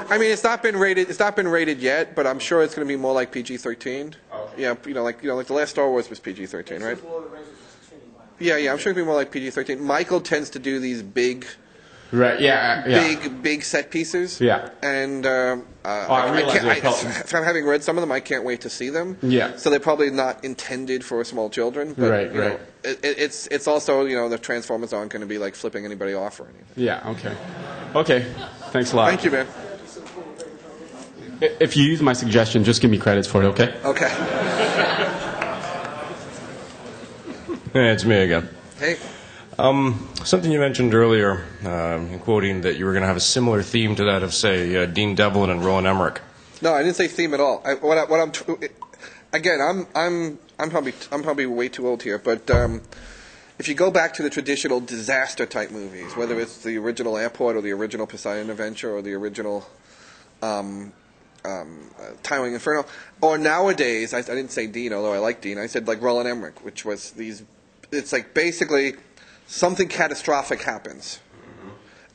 I mean, it's not been rated. It's not been rated yet, but I'm sure it's going to be more like PG-13. Okay. Yeah, like the last Star Wars was PG-13, right? Yeah. I'm sure it'll be more like PG-13. Michael tends to do these big. Right. Yeah. Big set pieces. Yeah. And I having read some of them, I can't wait to see them. Yeah. So they're probably not intended for small children. But, right. you know, it's also, the Transformers aren't going to be like flipping anybody off or anything. Yeah. Okay. Okay. Thanks a lot. Thank you, man. If you use my suggestion, just give me credits for it. Okay. Okay. Hey, it's me again. Hey. Something you mentioned earlier, in quoting that you were going to have a similar theme to that of, say, Dean Devlin and Roland Emmerich. No, I didn't say theme at all. I'm probably way too old here, but if you go back to the traditional disaster type movies, whether it's the original Airport or the original Poseidon Adventure or the original Towering Inferno, or nowadays, I didn't say Dean, although I like Dean. I said like Roland Emmerich, which was these. It's like basically something catastrophic happens,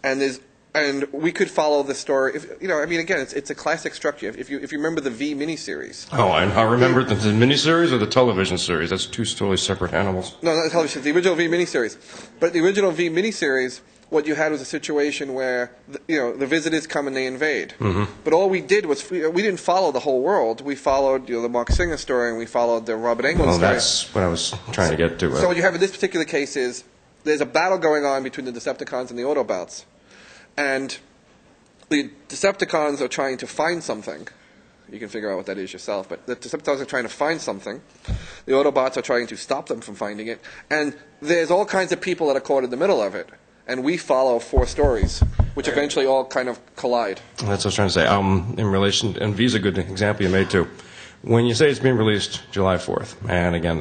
and we could follow the story. Again, it's a classic structure. If you remember the V miniseries. Oh, I remember the miniseries or the television series. That's two totally separate animals. No, not the television. The original V miniseries. But the original V miniseries, what you had was a situation where the visitors come and they invade. Mm-hmm. But all we did was we didn't follow the whole world. We followed the Mark Singer story and we followed the Robert Englund story. That's what I was trying to get to. So what you have in this particular case is there's a battle going on between the Decepticons and the Autobots. And the Decepticons are trying to find something. You can figure out what that is yourself. But the Decepticons are trying to find something. The Autobots are trying to stop them from finding it. And there's all kinds of people that are caught in the middle of it. And we follow 4 stories, which eventually all kind of collide. That's what I was trying to say. In relation, and V's a good example you made too. When you say it's being released July 4th, and again,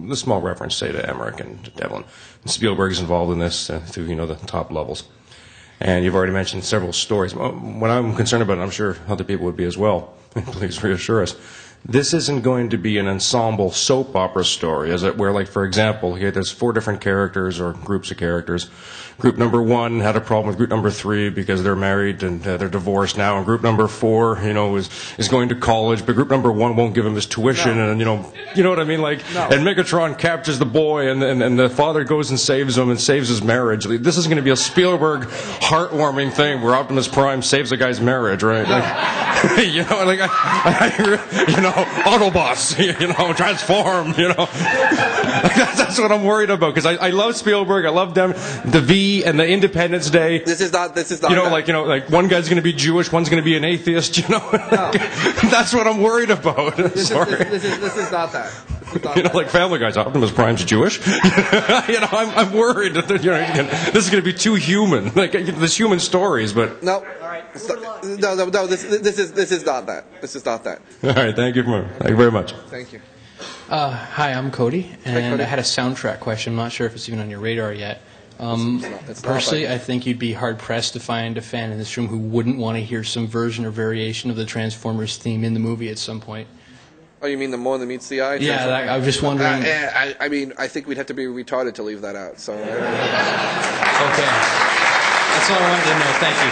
the small reference, say, to Emmerich and Devlin, and Spielberg's involved in this through the top levels, and you've already mentioned several stories. What I'm concerned about, and I'm sure other people would be as well, please reassure us, this isn't going to be an ensemble soap opera story, is it? Where, like, for example, here there's 4 different characters or groups of characters. Group number 1 had a problem with group number 3 because they're married and they're divorced now. And group number 4, is going to college, but group number 1 won't give him his tuition. No. And you know what I mean? Like, no. And Megatron captures the boy, and the father goes and saves him and saves his marriage. This is going to be a Spielberg heartwarming thing where Optimus Prime saves a guy's marriage, right? No. Like, Autobots, transform, That's what I'm worried about, because I love Spielberg, I love them, the V and the Independence Day. This is not like one guy's going to be Jewish, one's going to be an atheist, No. That's what I'm worried about. This is not that. Like Family Guy's Optimus Prime's Jewish. I'm worried that this is going to be too human, like there's human stories, but no. No. This is not that. This is not that. All right. Thank you very much. Thank you. Hi, I'm Cody, and Hi, Cody. I had a soundtrack question. I'm not sure if it's even on your radar yet. Personally, I think you'd be hard-pressed to find a fan in this room who wouldn't want to hear some version or variation of the Transformers theme in the movie at some point. Oh, you mean the more than meets the eye? Yeah, I was just wondering. I think we'd have to be retarded to leave that out. So. Okay. That's all I wanted to know. Thank you.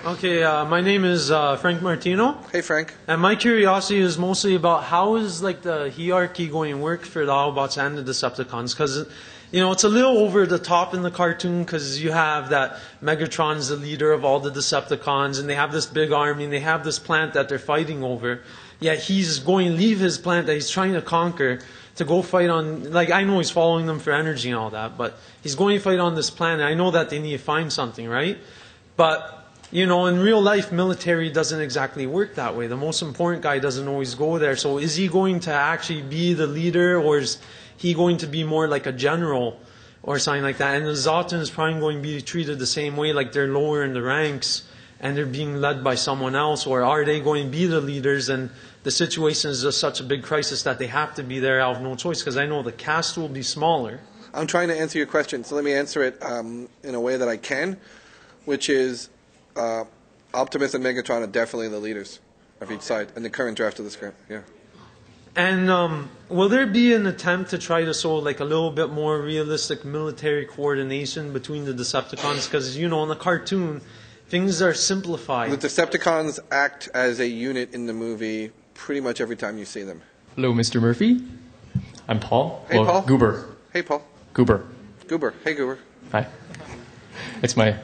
Okay, my name is Frank Martino. Hey, Frank. And my curiosity is mostly about how is the hierarchy going to work for the Autobots and the Decepticons, because it's a little over the top in the cartoon, because you have that Megatron's the leader of all the Decepticons, and they have this big army, and they have this planet that they're fighting over. Yet he's going to leave his planet that he's trying to conquer to go fight on. I know he's following them for energy and all that, but he's going to fight on this planet. I know that they need to find something, right? But in real life, military doesn't exactly work that way. The most important guy doesn't always go there. So is he going to actually be the leader, or is he going to be more like a general or something like that? And the Zotan is probably going to be treated the same way, like they're lower in the ranks and they're being led by someone else, or are they going to be the leaders and the situation is just such a big crisis that they have to be there out of no choice? Because I know the cast will be smaller. I'm trying to answer your question, so let me answer it in a way that I can, which is Optimus and Megatron are definitely the leaders of each side in the current draft of the script. Yeah. And will there be an attempt to try to show like a little bit more realistic military coordination between the Decepticons? Because, you know, in the cartoon, things are simplified. The Decepticons act as a unit in the movie pretty much every time you see them. Hello, Mr. Murphy. I'm Paul. Hey, Paul. Goober. Hey, Paul. Goober. Goober. Hey, Goober. Hi. It's my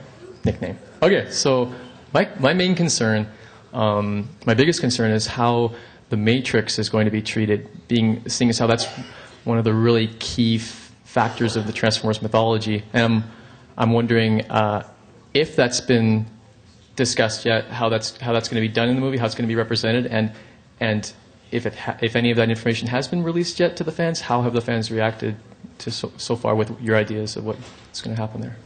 nickname. Okay, so my main concern, my biggest concern is how the Matrix is going to be treated, seeing as how that's one of the really key factors of the Transformers mythology. And I'm wondering if that's been discussed yet, how that's going to be done in the movie, how it's going to be represented, and if any of that information has been released yet to the fans, how have the fans reacted to so far with your ideas of what's going to happen there?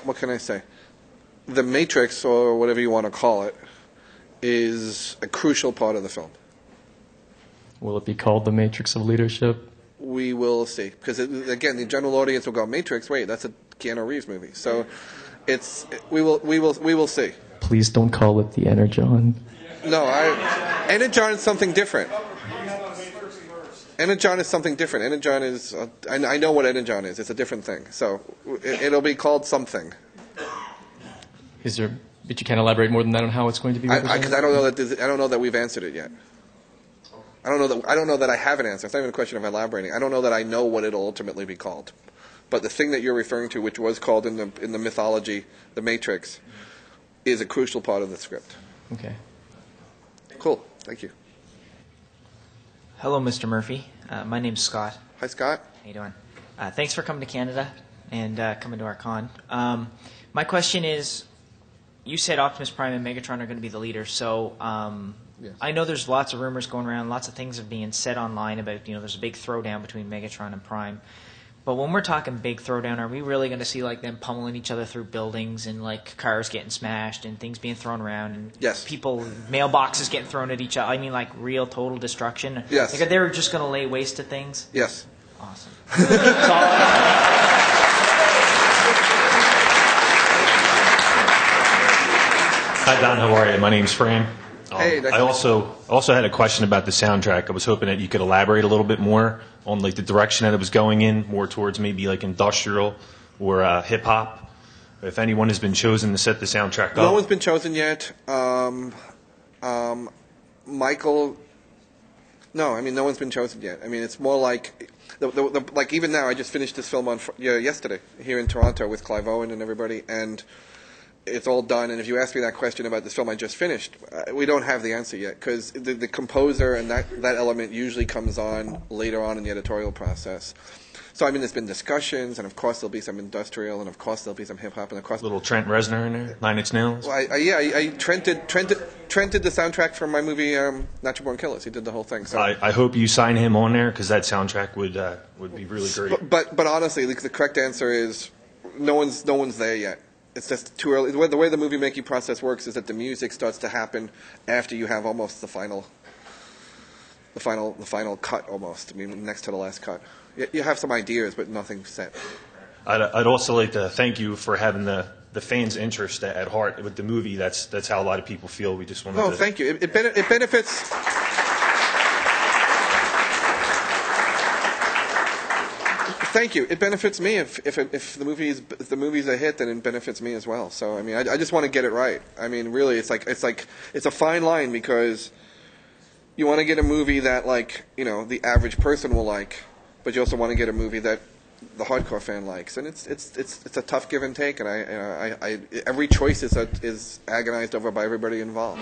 What can I say? The Matrix, or whatever you want to call it, is a crucial part of the film. Will it be called the Matrix of Leadership? We will see, because again, the general audience will go, "Matrix? Wait, that's a Keanu Reeves movie." So, we will see. Please don't call it the Energon. No, Energon is something different. Energon is something different. Energon is, I know what Energon is. It's a different thing. So it'll be called something. But you can't elaborate more than that on how it's going to be represented? Because I don't know that we've answered it yet. I don't know that I have an answer. It's not even a question of elaborating. I don't know that I know what it'll ultimately be called. But the thing that you're referring to, which was called in the mythology, the Matrix, is a crucial part of the script. Okay. Cool. Thank you. Hello, Mr. Murphy. My name's Scott. Hi, Scott. How you doing? Thanks for coming to Canada and coming to our con. My question is, you said Optimus Prime and Megatron are going to be the leaders. So yes. I know there's lots of rumors going around, lots of things are being said online about, there's a big throwdown between Megatron and Prime. But when we're talking big throwdown, are we really going to see like them pummeling each other through buildings and like cars getting smashed and things being thrown around and yes. people, mailboxes getting thrown at each other? I mean, like real total destruction. Yes. Like, they're just going to lay waste to things. Yes. Awesome. Hi, Don. How are you? My name's Fran. Hey, I also had a question about the soundtrack. I was hoping that you could elaborate a little bit more on like the direction that it was going in, more towards maybe like industrial or hip hop. If anyone has been chosen to set the soundtrack up. No one's been chosen yet. Michael. No, I mean no one's been chosen yet. I mean it's more like like even now. I just finished this film yesterday here in Toronto with Clive Owen and everybody, and it's all done. And if you ask me that question about this film I just finished, we don't have the answer yet because the composer and that element usually comes on later on in the editorial process. So I mean, there's been discussions, and of course there'll be some industrial, and of course there'll be some hip hop, and of course little Trent Reznor in there, Nine Inch Nails. Well, Trent did the soundtrack for my movie Natural Born Killers. He did the whole thing. So I hope you sign him on there because that soundtrack would be really great. But honestly, the correct answer is no one's there yet. It's just too early. The way the movie making process works is that the music starts to happen after you have almost the final cut almost. I mean, next to the last cut. You have some ideas, but nothing set. I'd also like to thank you for having the fans' interest at heart with the movie. That's how a lot of people feel. We just want to. Oh, thank you. It benefits. Thank you. It benefits me if the movie's a hit, then it benefits me as well. So I mean, I just want to get it right. I mean, really, it's a fine line because you want to get a movie that the average person will like, but you also want to get a movie that the hardcore fan likes, and it's a tough give and take. And I every choice is agonized over by everybody involved.